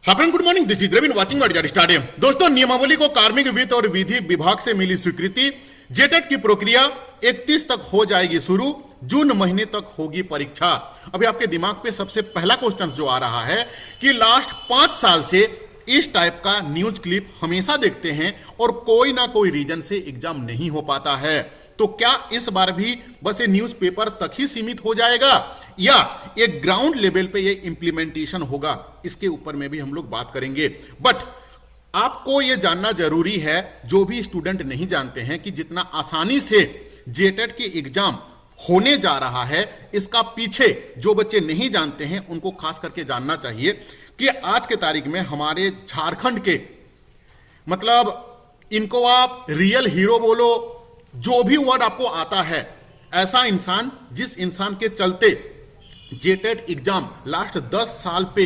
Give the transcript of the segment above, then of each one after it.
Hi good morning, this is Dravin watching मर्यादा stadium. दोस्तों, नियमावली को कार्मिक वित्त और विधि विभाग से मिली स्वीकृति। जेटेट की प्रक्रिया 31 तक हो जाएगी शुरू, जून महीने तक होगी परीक्षा। अभी आपके दिमाग पे सबसे पहला क्वेश्चन जो आ रहा है कि लास्ट 5 साल से इस टाइप का न्यूज क्लिप हमेशा देखते हैं और कोई ना कोई रीजन से एग्जाम नहीं हो पाता है, तो क्या इस बार भी बस ये न्यूज़पेपर तक ही सीमित हो जाएगा या एक ग्राउंड लेवल पे ये इंप्लीमेंटेशन होगा? इसके ऊपर में भी हम लोग बात करेंगे। बट आपको ये जानना जरूरी है, जो भी स्टूडेंट नहीं जानते हैं, कि जितना आसानी से जेटेट की एग्जाम होने जा रहा है, इसका पीछे जो बच्चे नहीं जानते हैं उनको खास करके जानना चाहिए कि आज के तारीख में हमारे झारखंड के, मतलब इनको आप रियल हीरो बोलो, जो भी वर्ड आपको आता है, ऐसा इंसान जिस इंसान के चलते जेटेट एग्जाम लास्ट 10 साल पे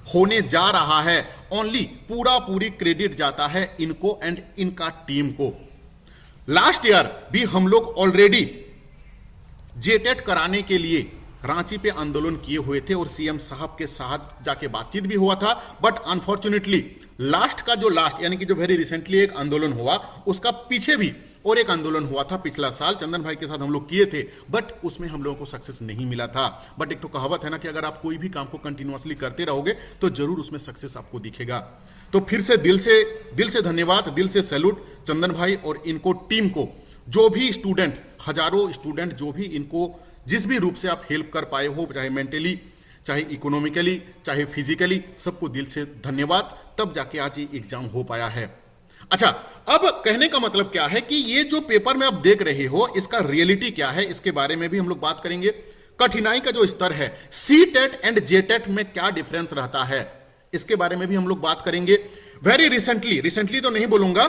होने जा रहा है, ओनली पूरी क्रेडिट जाता है इनको एंड इनका टीम को। लास्ट ईयर भी हम लोग ऑलरेडी जेटेट कराने के लिए रांची पे आंदोलन किए हुए थे और सीएम साहब के साथ जाके बातचीत भी हुआ था। बट अनफॉर्चुनेटली लास्ट यानी कि जो वेरी रिसेंटली एक आंदोलन हुआ, उसका पीछे भी और एक आंदोलन हुआ था पिछला साल, चंदन भाई के साथ हम लोग किए थे, बट उसमें हम लोगों को सक्सेस नहीं मिला था। बट एक तो कहावत है ना कि अगर आप कोई भी काम को कंटिन्यूअसली करते रहोगे तो जरूर उसमें सक्सेस आपको दिखेगा। तो फिर से दिल से धन्यवाद, दिल से सैल्यूट चंदन भाई और इनको टीम को। जो भी स्टूडेंट, हजारों स्टूडेंट, जो भी इनको जिस भी रूप से आप हेल्प कर पाए हो, चाहे मेंटली, चाहे इकोनॉमिकली, चाहे फिजिकली, सबको दिल से धन्यवाद। तब जाके आज ये एग्जाम हो पाया है। अच्छा, अब कहने का मतलब क्या है कि ये जो पेपर में आप देख रहे हो, इसका रियलिटी क्या है, इसके बारे में भी हम लोग बात करेंगे। कठिनाई का जो स्तर है, CTET and JTET में क्या डिफरेंस रहता है, इसके बारे में भी हम लोग बात करेंगे। वेरी रिसेंटली तो नहीं बोलूंगा,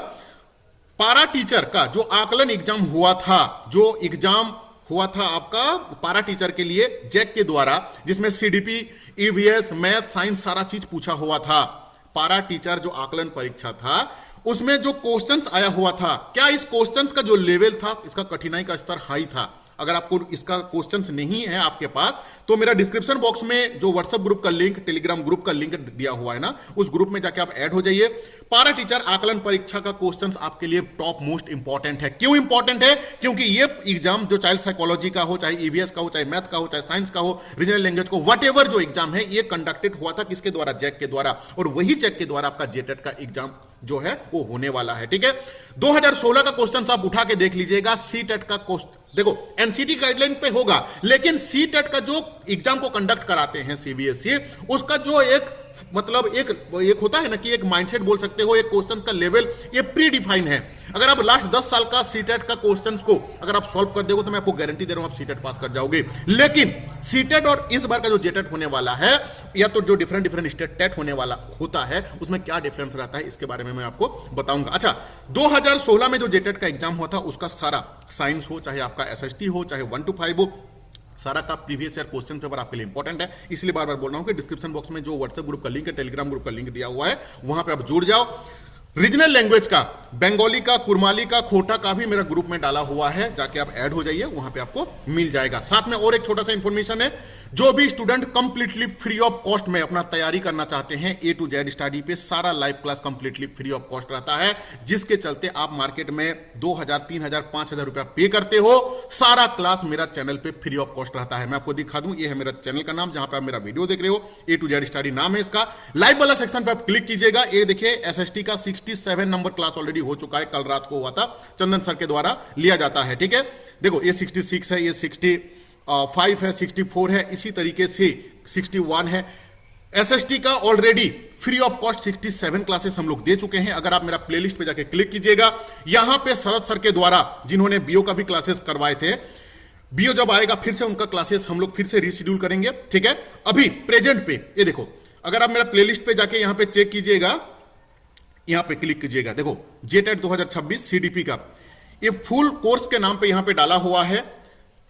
पारा टीचर का जो आकलन एग्जाम हुआ था, जो एग्जाम हुआ था आपका पारा टीचर के लिए जैक के द्वारा, जिसमें सीडीपी, ईवीएस, मैथ, साइंस सारा चीज पूछा हुआ था। पारा टीचर जो आकलन परीक्षा था, उसमें जो क्वेश्चंस आया हुआ था, क्या इस क्वेश्चंस का जो लेवल था, इसका कठिनाई का स्तर हाई था? अगर आपको इसका क्वेश्चंस नहीं है आपके पास, तो मेरा डिस्क्रिप्शन बॉक्स में जो व्हाट्सएप ग्रुप का लिंक, टेलीग्राम ग्रुप का लिंक दिया हुआ है ना, उस ग्रुप में जाके आप ऐड हो जाइए। पारा टीचर आकलन परीक्षा का क्वेश्चंस आपके लिए टॉप मोस्ट इंपॉर्टेंट है। क्यों इंपॉर्टेंट है? क्योंकि ये एग्जाम जो चाइल्ड साइकोलॉजी का हो, चाहे ईवीएस का हो, चाहे मैथ का हो, चाहे साइंस का हो, रीजनल लैंग्वेज को, वट जो एग्जाम है, ये कंडक्टेड हुआ था किसके द्वारा? जैक के द्वारा। और वही जैक के द्वारा आपका जेटेट का एग्जाम जो है वो होने वाला है। ठीक है, 2016 का क्वेश्चन आप उठा के देख लीजिएगा। सी टेट का क्वेश्चन देखो, एनसीटी गाइडलाइन पे होगा, लेकिन सी टेट का जो एग्जाम को कंडक्ट कराते हैं सीबीएसई, उसका जो एक मतलब एक होता है ना कि एक माइंडसेट बोल सकते हो, एक क्वेश्चंस का लेवल ये प्री डिफाइन है। अगर आप लास्ट 10 साल का सीटेट का क्वेश्चंस को अगर आप सॉल्व कर दोगे तो मैं आपको गारंटी दे रहा हूं आप सीटेट पास कर जाओगे। लेकिन सीटेट और इस बार का जो जेटेट होने वाला है, या तो जो डिफरेंट स्टेट टेट होने वाला होता है, उसमें क्या डिफरेंस रहता है, इसके बारे में मैं आपको बताऊंगा। अच्छा, 2016 में जो जेटेट का एग्जाम हुआ था, उसका सारा साइंस हो, चाहे आपका एसएसटी हो, चाहे 1 to 5 हो, सारा का प्रीवियस ईयर क्वेश्चन पेपर आपके लिए इंपॉर्टेंट है। इसलिए बार बार बोल रहा हूं कि डिस्क्रिप्शन बॉक्स में जो व्हाट्सएप ग्रुप का लिंक है, टेलीग्राम ग्रुप का लिंक दिया हुआ है, वहां पे आप जुड़ जाओ। रीजनल लैंग्वेज का, बंगाली का, कुरमाली का, खोटा का भी मेरा ग्रुप में डाला हुआ है, जाके आप ऐड हो जाइए, वहां पे आपको मिल जाएगा। साथ में और एक छोटा सा इंफॉर्मेशन है, जो भी student completely free of cost में अपना तैयारी करना चाहते हैं, ए टू जेड स्टडी पे सारा live class completely free of cost रहता है, जिसके चलते आप मार्केट में 2000, 3000, 5000 रुपया पे करते हो, सारा क्लास मेरा चैनल पे फ्री ऑफ कॉस्ट रहता है। मैं आपको दिखा दूं, ये है मेरा चैनल का नाम, जहां पे आप मेरा वीडियो देख रहे हो, ए टू जेड स्टडी नाम है इसका। लाइव वाला सेक्शन पे आप क्लिक कीजिएगा, ये देखिए एसएसटी का 67 नंबर क्लास ऑलरेडी हो चुका है, कल रात को हुआ था, चंदन सर के द्वारा लिया जाता है। ठीक है, देखो ये 66 है, ये 65 है, 64 है, इसी तरीके से 61 है। एसएसटी का already free of cost 67 classes हम लोग दे चुके हैं। अगर आप मेरा प्लेलिस्ट पे जाके क्लिक कीजिएगा, यहां पे शरद सर के द्वारा जिन्होंने बीओ का भी क्लासेस करवाए थे, बीओ जब आएगा फिर से उनका क्लासेस हम लोग फिर से रीशेड्यूल करेंगे। ठीक है, अभी प्रेजेंट पे ये देखो, अगर आप मेरा प्लेलिस्ट पे जाके यहां पे चेक कीजिएगा, यहां पे क्लिक कीजिएगा, देखो जेटेट 2026 सीडीपी का ये फुल कोर्स के नाम पे यहां पे डाला हुआ है।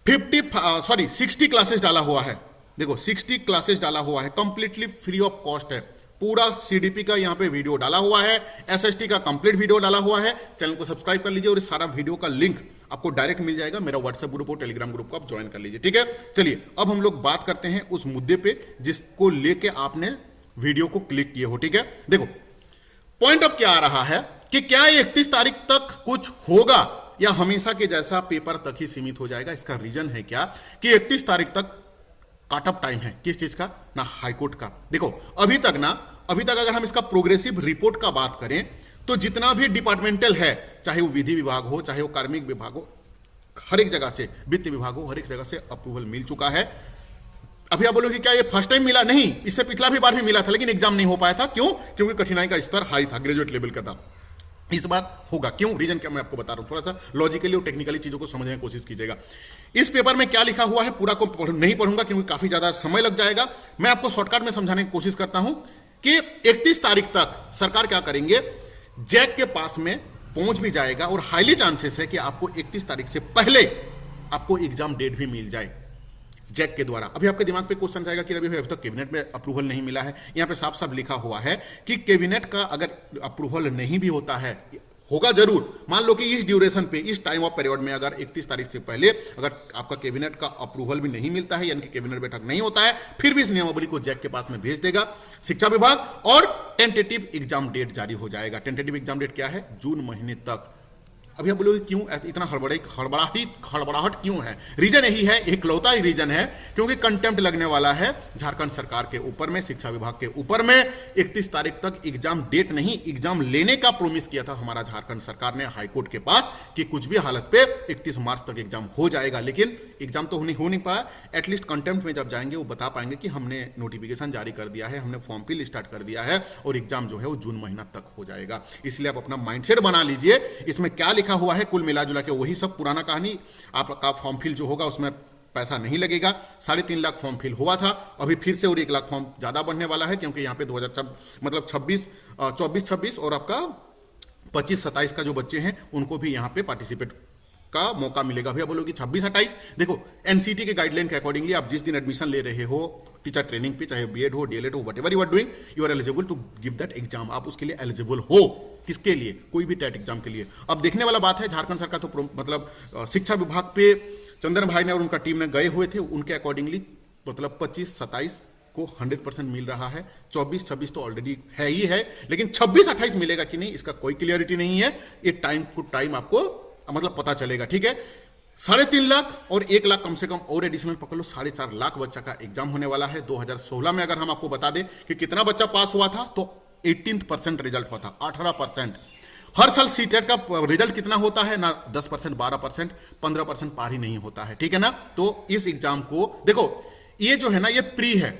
60 क्लासेस डाला हुआ है, देखो 60 क्लासेस डाला हुआ है, कंप्लीटली फ्री ऑफ कॉस्ट है। पूरा सीडीपी का यहां पे वीडियो डाला हुआ है, एसएसटी का कंप्लीट वीडियो डाला हुआ है। चैनल को सब्सक्राइब कर लीजिए और इस सारा वीडियो का लिंक आपको डायरेक्ट मिल जाएगा। मेरा व्हाट्सएप ग्रुप और टेलीग्राम ग्रुप को आप ज्वाइन कर लीजिए। ठीक है, चलिए अब हम लोग बात करते हैं उस मुद्दे पे जिसको लेके आपने वीडियो को क्लिक किए हो, ठीक है। देखो पॉइंट अब क्या आ रहा है कि क्या 31 तारीख तक कुछ होगा या हमेशा के जैसा पेपर तक ही सीमित हो जाएगा। इसका रीजन है क्या कि 31 तारीख तक काट ऑफ टाइम है, किस चीज का ना, हाईकोर्ट का। देखो अभी तक अगर हम इसका प्रोग्रेसिव रिपोर्ट का बात करें तो जितना भी डिपार्टमेंटल है, चाहे वो विधि विभाग हो, चाहे वो कार्मिक विभाग हो, हर एक जगह से, वित्त विभाग हो, हर एक जगह से अप्रूवल मिल चुका है। अभी आप बोलोगे क्या ये फर्स्ट टाइम मिला? नहीं, इससे पिछला भी बार भी मिला था, लेकिन एग्जाम नहीं हो पाया था। क्यों? क्योंकि कठिनाई का स्तर हाई था, ग्रेजुएट लेवल का था। इस बार होगा, क्यों? रीजन क्या मैं आपको बता रहा हूं, थोड़ा सा लॉजिकली और टेक्निकली चीजों को समझने की कोशिश कीजिएगा। इस पेपर में क्या लिखा हुआ है पूरा को नहीं पढ़ूंगा क्योंकि काफी ज्यादा समय लग जाएगा। मैं आपको शॉर्टकट में समझाने की कोशिश करता हूं कि 31 तारीख तक सरकार क्या करेंगे, जैक के पास में पहुंच भी जाएगा और हाईली चांसेस है कि आपको 31 तारीख से पहले आपको एग्जाम डेट भी मिल जाए जैक के द्वारा। अभी आपके दिमाग पे क्वेश्चन जाएगा कि अभी तक कैबिनेट में अप्रूवल नहीं मिला है। यहां पे साफ साफ लिखा हुआ है कि कैबिनेट का अगर अप्रूवल नहीं भी होता है, होगा जरूर। मान लो कि इस ड्यूरेशन पे, इस टाइम ऑफ पीरियड में अगर 31 तारीख से पहले अगर आपका कैबिनेट का अप्रूवल भी नहीं मिलता है, यानी कि कैबिनेट बैठक नहीं होता है, फिर भी इस नियमावली को जैक के पास में भेज देगा शिक्षा विभाग और टेंटेटिव एग्जाम डेट जारी हो जाएगा। टेंटेटिव एग्जाम डेट क्या है? जून महीने तक। अभी आप बोलोगे क्यों इतना हड़बड़ाहट क्यों है? रीजन यही है, इकलौता ही रीजन है, क्योंकि कंटेम्प्ट लगने वाला है झारखंड सरकार के ऊपर में, शिक्षा विभाग के ऊपर में। 31 तारीख तक एग्जाम डेट नहीं, एग्जाम लेने का प्रोमिस किया था हमारा झारखंड सरकार ने हाईकोर्ट के पास कि कुछ भी हालत पे 31 मार्च तक एग्जाम हो जाएगा, लेकिन एग्जाम तो हो नहीं पाया। एटलीस्ट कंटेम्प्ट में जब जाएंगे वो बता पाएंगे कि हमने नोटिफिकेशन जारी कर दिया है, हमने फॉर्म फिल स्टार्ट कर दिया है और एग्जाम जो है वो जून महीना तक हो जाएगा। इसलिए आप अपना माइंडसेट बना लीजिए। इसमें क्या लिखा हुआ है कुल मिला जुला के वही सब पुराना कहानी। आपका फॉर्म फिल जो होगा उसमें पैसा नहीं लगेगा। 3.5 लाख फॉर्म फिल हुआ था, अभी फिर से और 1 लाख फॉर्म ज्यादा बढ़ने वाला है, क्योंकि यहाँ पे 24-26 और आपका 25-27 का जो बच्चे हैं उनको भी यहाँ पे पार्टिसिपेट का मौका मिलेगा। भैया बोलोगे 26-28, देखो एनसीटी के गाइडलाइन के अकॉर्डिंगली आप जिस दिन एडमिशन ले रहे हो टीचर ट्रेनिंग पे, चाहे बीएड हो, डीएलएड हो, whatever you are doing, you are eligible to give that exam. आप उसके लिए एलिजिबल हो। किसके लिए? कोई भी टेट एग्जाम के लिए। अब देखने वाला बात है, झारखंड सरकार तो मतलब शिक्षा विभाग पे चंदन भाई ने और उनका टीम ने गए हुए थे, उनके अकॉर्डिंगली मतलब 25-27 को 100% मिल रहा है। 24-26 तो ऑलरेडी है ही है, लेकिन 26-28 मिलेगा कि नहीं इसका कोई क्लियरिटी नहीं है। ये टाइम टू टाइम आपको मतलब पता चलेगा, ठीक है। 3.5 लाख और 1 लाख कम से कम और एडिशनल पकड़ लो, 4.5 लाख बच्चा का एग्जाम होने वाला है। 2016 में अगर हम आपको बता दें कि कितना बच्चा पास हुआ था, तो 18% रिजल्ट हुआ था, 18%। हर साल सीटेट का रिजल्ट कितना होता है ना, 10%, 12%, 15% पार ही नहीं होता है, ठीक है ना। तो इस एग्जाम को देखो, ये जो है ना ये प्री है,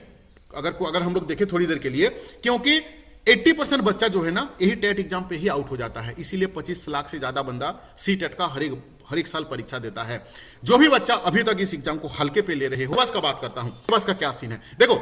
अगर हम लोग देखें थोड़ी देर के लिए, क्योंकि 80% बच्चा जो है ना यही टेट एग्जाम पे ही आउट हो जाता है। इसीलिए 25 लाख से ज्यादा बंदा सीटेट का हर एक साल परीक्षा देता है। जो भी बच्चा अभी तक इस एग्जाम को हल्के पे ले रहे हो, बस का बात करता हूं, बस का क्या सीन है। देखो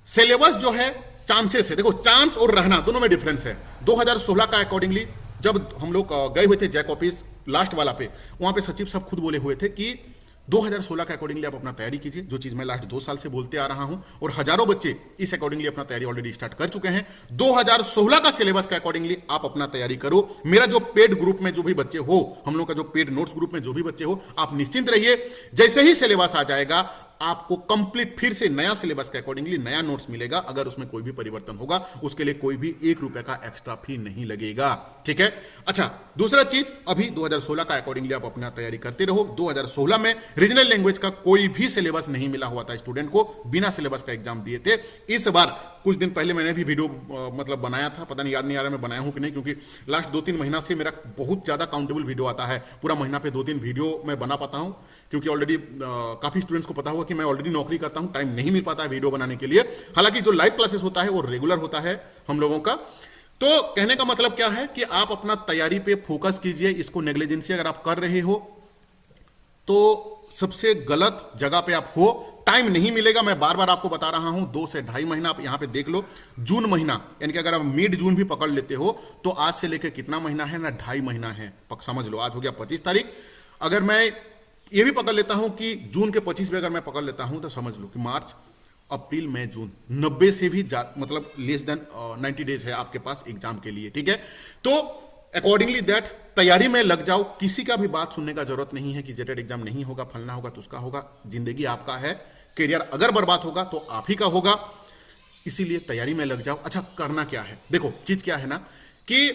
सिलेबस जो है, चांसेस है, देखो चांस और रहना दोनों में डिफरेंस है। 2016 का अकॉर्डिंगली जब हम लोग गए हुए थे जैक ऑफिस लास्ट वाला पे, वहां पे सचिव साहब खुद बोले हुए थे कि 2016 के अकॉर्डिंगली आप अपना तैयारी कीजिए, जो चीज मैं लास्ट 2 साल से बोलते आ रहा हूं, और हजारों बच्चे इस अकॉर्डिंगली अपना तैयारी ऑलरेडी स्टार्ट कर चुके हैं। 2016 का सिलेबस के अकॉर्डिंगली आप अपना तैयारी करो। मेरा जो पेड ग्रुप में जो भी बच्चे हो, हम लोग का जो पेड नोट्स ग्रुप में जो भी बच्चे हो, आप निश्चिंत रहिए, जैसे ही सिलेबस आ जाएगा आपको कंप्लीट फिर से नया सिलेबस के अकॉर्डिंगली नया नोट्स मिलेगा। अगर उसमें कोई भी परिवर्तन होगा उसके लिए कोई भी 1 रुपए का एक्स्ट्रा फी नहीं लगेगा, ठीक है। अच्छा, दूसरा चीज, अभी 2016 का अकॉर्डिंगली आप अपना तैयारी करते रहो। 2016 में रीजनल लैंग्वेज का कोई भी सिलेबस नहीं मिला हुआ था स्टूडेंट को, बिना सिलेबस का एग्जाम दिए थे। इस बार कुछ दिन पहले मैंने भी वीडियो मतलब बनाया था, पता नहीं याद नहीं आ रहा मैं बनाया हूं कि नहीं, क्योंकि लास्ट 2-3 महीना से मेरा बहुत ज्यादा काउंटेबल वीडियो आता है। पूरा महीना पे 2-3 वीडियो मैं बना पाता हूं, क्योंकि ऑलरेडी काफी स्टूडेंट्स को पता होगा कि मैं ऑलरेडी नौकरी करता हूं, टाइम नहीं मिल पाता है वीडियो बनाने के लिए। हालांकि जो लाइव क्लासेस होता है वो रेगुलर होता है हम लोगों का। तो कहने का मतलब क्या है कि आप अपना तैयारी पे फोकस कीजिए। इसको नेग्लिजेंसी अगर आप कर रहे हो तो सबसे गलत जगह पे आप हो। टाइम नहीं मिलेगा, मैं बार बार आपको बता रहा हूं, 2 से 2.5 महीना आप यहां पे देख लो। जून महीना, यानी कि अगर आप मिड जून भी पकड़ लेते हो तो आज से लेकर कितना महीना है ना, 2.5 महीना है, समझ लो। आज हो गया 25 तारीख, अगर मैं ये भी पकड़ लेता हूं कि जून के 25 भी अगर मैं पकड़ लेता हूं तो समझ लो कि मार्च, अप्रैल, मई, जून, 90 से भी मतलब लेस देन 90 डेज है आपके पास एग्जाम के लिए, ठीक है। तो अकॉर्डिंगली दैट तैयारी में लग जाओ। किसी का भी बात सुनने का जरूरत नहीं है कि जेटेड एग्जाम नहीं होगा, फलना होगा तो उसका होगा। जिंदगी आपका है, करियर अगर बर्बाद होगा तो आप ही का होगा। इसीलिए तैयारी में लग जाओ। अच्छा, करना क्या है, देखो चीज क्या है ना कि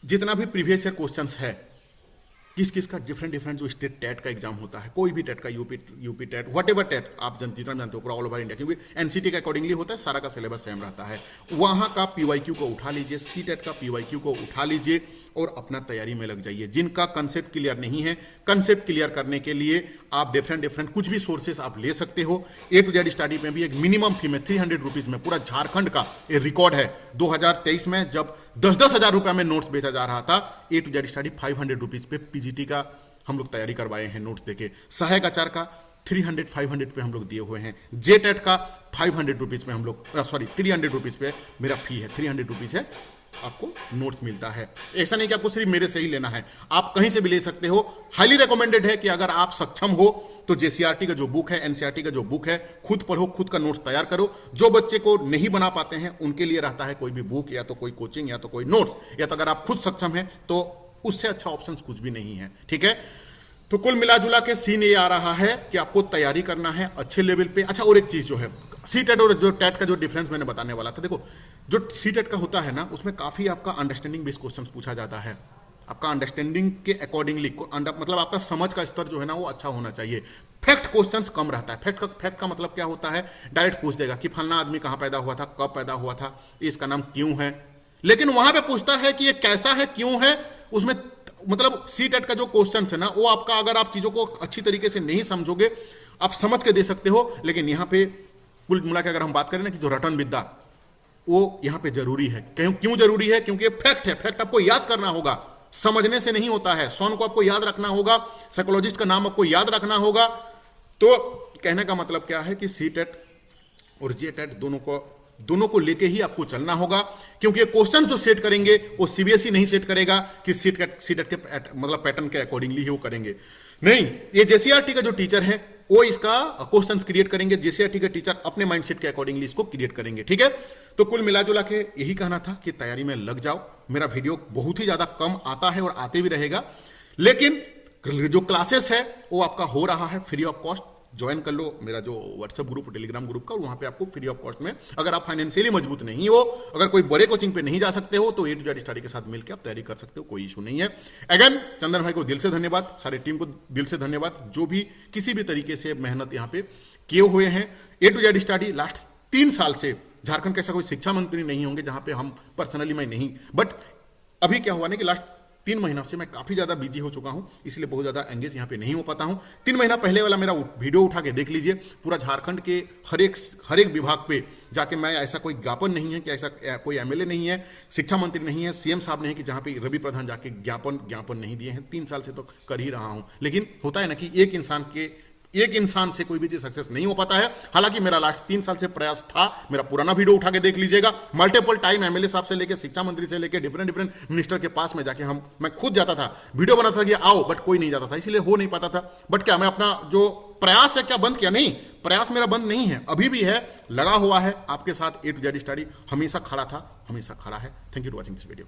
जितना भी प्रीवियस ईयर क्वेश्चंस है, किस किस का डिफरेंट डिफरेंट जो स्टेट टेट का एग्जाम होता है, कोई भी टेट का, UP TET, whatever TET आप जितना जानते हो पूरा ऑल ओवर इंडिया, क्योंकि एनसीटी के अकॉर्डिंगली होता है, सारा का सिलेबस सेम रहता है। वहां का पीवाईक्यू को उठा लीजिए, सी टेट का पीवाईक्यू को उठा लीजिए और अपना तैयारी में लग जाइए। जिनका कंसेप्ट क्लियर नहीं है, कंसेप्ट क्लियर करने के लिए आप डिफरेंट डिफरेंट कुछ भी सोर्सेस आप ले सकते हो। ए टू जेड स्टडी में भी एक मिनिमम फी में 300 रुपीज में पूरा झारखंड का एक रिकॉर्ड है। 2023 में जब 10-10 हजार रुपया में नोट्स बेचा जा रहा था, ए टू जेड स्टडी 500 रुपीज पे पीजीटी का हम लोग तैयारी करवाए हैं नोट्स देके। सहायक आचार का 300-500 पे हम लोग दिए हुए हैं। जे टेट का 500 रुपीज में हम लोग 300 रुपीज पे मेरा फी है, 300 रुपीज है, आपको नोट्स मिलता है। ऐसा नहीं कि आपको सिर्फ मेरे से ही लेना है, आप कहीं से भी ले सकते हो। हाईली रिकमेंडेड है कि अगर आप सक्षम हो तो जेसीईआरटी का जो बुक है, एनसीईआरटी का जो बुक है, खुद पढ़ो, खुद का नोट्स तैयार करो। जो बच्चे को नहीं बना पाते हैं उनके लिए रहता है कोई भी बुक या तो कोई कोचिंग या तो कोई नोट्स, या तो अगर आप खुद सक्षम हैं तो उससे अच्छा ऑप्शन कुछ भी नहीं है। ठीक है, तो कुल मिला जुला के सीन ये आ रहा है कि आपको तैयारी करना है अच्छे लेवल पे। अच्छा, और एक चीज जो है, सी टेट और जो टेट का जो डिफरेंस मैंने बताने वाला था, देखो जो सी टेट का होता है ना, उसमें काफी आपका अंडरस्टैंडिंग बेस्ड क्वेश्चंस पूछा जाता है। आपका अंडरस्टैंडिंग के अकॉर्डिंगली मतलब आपका समझ का स्तर जो है ना वो अच्छा होना चाहिए। फैक्ट क्वेश्चंस कम रहता है। फैक्ट का मतलब क्या होता है, डायरेक्ट पूछ देगा कि फलना आदमी कहां पैदा हुआ था, कब पैदा हुआ था, इसका नाम क्यों है। लेकिन वहां पे पूछता है कि ये कैसा है, क्यों है। उसमें मतलब सी टेट का जो क्वेश्चन है ना, वो आपका अगर आप चीजों को अच्छी तरीके से नहीं समझोगे, आप समझ के दे सकते हो। लेकिन यहाँ पे कुल मिला के अगर हम बात करें ना कि जो रटन विद्या वो यहाँ पे जरूरी है। क्यों जरूरी है? क्योंकि फैक्ट है, फैक्ट आपको याद करना होगा, समझने से नहीं होता है। सॉन को आपको याद रखना होगा, साइकोलॉजिस्ट का नाम आपको याद रखना होगा। तो कहने का मतलब क्या है कि सी टेट और जे टेट दोनों को लेके ही आपको चलना होगा, क्योंकि क्वेश्चन जो सेट करेंगे वो सीबीएसई नहीं सेट करेगा कि सीट के मतलब पैटर्न के अकॉर्डिंगली ही वो करेंगे। नहीं, ये जेसीईआरटी का जो टीचर है वो इसका क्वेश्चंस क्रिएट करेंगे, जेसीईआरटी के टीचर अपने माइंडसेट के अकॉर्डिंगली इसको क्रिएट करेंगे। ठीक है, तो कुल मिला जुला के यही कहना था कि तैयारी में लग जाओ। मेरा वीडियो बहुत ही ज्यादा कम आता है और आते भी रहेगा, लेकिन जो क्लासेस है वो आपका हो रहा है फ्री ऑफ कॉस्ट। ज्वाइन कर लो मेरा जो व्हाट्सएप ग्रुप, टेलीग्राम ग्रुप का, और वहां पे आपको फ्री ऑफ कॉस्ट में, अगर आप फाइनेंशियली मजबूत नहीं हो, अगर कोई बड़े कोचिंग पे नहीं जा सकते हो, तो ए टू जेड स्टडी के साथ मिलकर आप तैयारी कर सकते हो, कोई इशू नहीं है। अगेन चंदन भाई को दिल से धन्यवाद, सारी टीम को दिल से धन्यवाद, जो भी किसी भी तरीके से मेहनत यहाँ पे किए हुए हैं। ए टू जेड स्टडी लास्ट 3 साल से झारखंड का ऐसा कोई शिक्षा मंत्री नहीं होंगे जहां पे हम पर्सनली, मैं नहीं, बट अभी क्या हुआ ना कि लास्ट 3 महीना से मैं काफी ज्यादा बिजी हो चुका हूं, इसलिए बहुत ज्यादा एंगेज यहाँ पे नहीं हो पाता हूं। 3 महीना पहले वाला मेरा वीडियो उठा के देख लीजिए, पूरा झारखंड के हर एक विभाग पे जाके मैं, ऐसा कोई ज्ञापन नहीं है कि ऐसा कोई एमएलए नहीं है, शिक्षा मंत्री नहीं है, सीएम साहब नहीं है कि जहां पे रवि प्रधान जाके ज्ञापन नहीं दिए हैं। 3 साल से तो कर ही रहा हूं, लेकिन होता है ना कि एक इंसान से कोई भी चीज सक्सेस नहीं हो पाता है। हालांकि मेरा लास्ट 3 साल से प्रयास था। मेरा पुराना वीडियो उठा के देख लीजिएगा, मल्टीपल टाइम एमएलए साहब से लेके, शिक्षा मंत्री से लेके, डिफरेंट मिनिस्टर के पास में जाके मैं खुद जाता था, वीडियो बनाता था कि आओ, बट कोई नहीं जाता था, इसलिए हो नहीं पाता था। बट क्या मैं अपना जो प्रयास है क्या बंद किया? नहीं, प्रयास मेरा बंद नहीं है, अभी भी है, लगा हुआ है आपके साथ। ए टू जेड स्टडी हमेशा खड़ा था, हमेशा खड़ा है। Thank you for watching this video.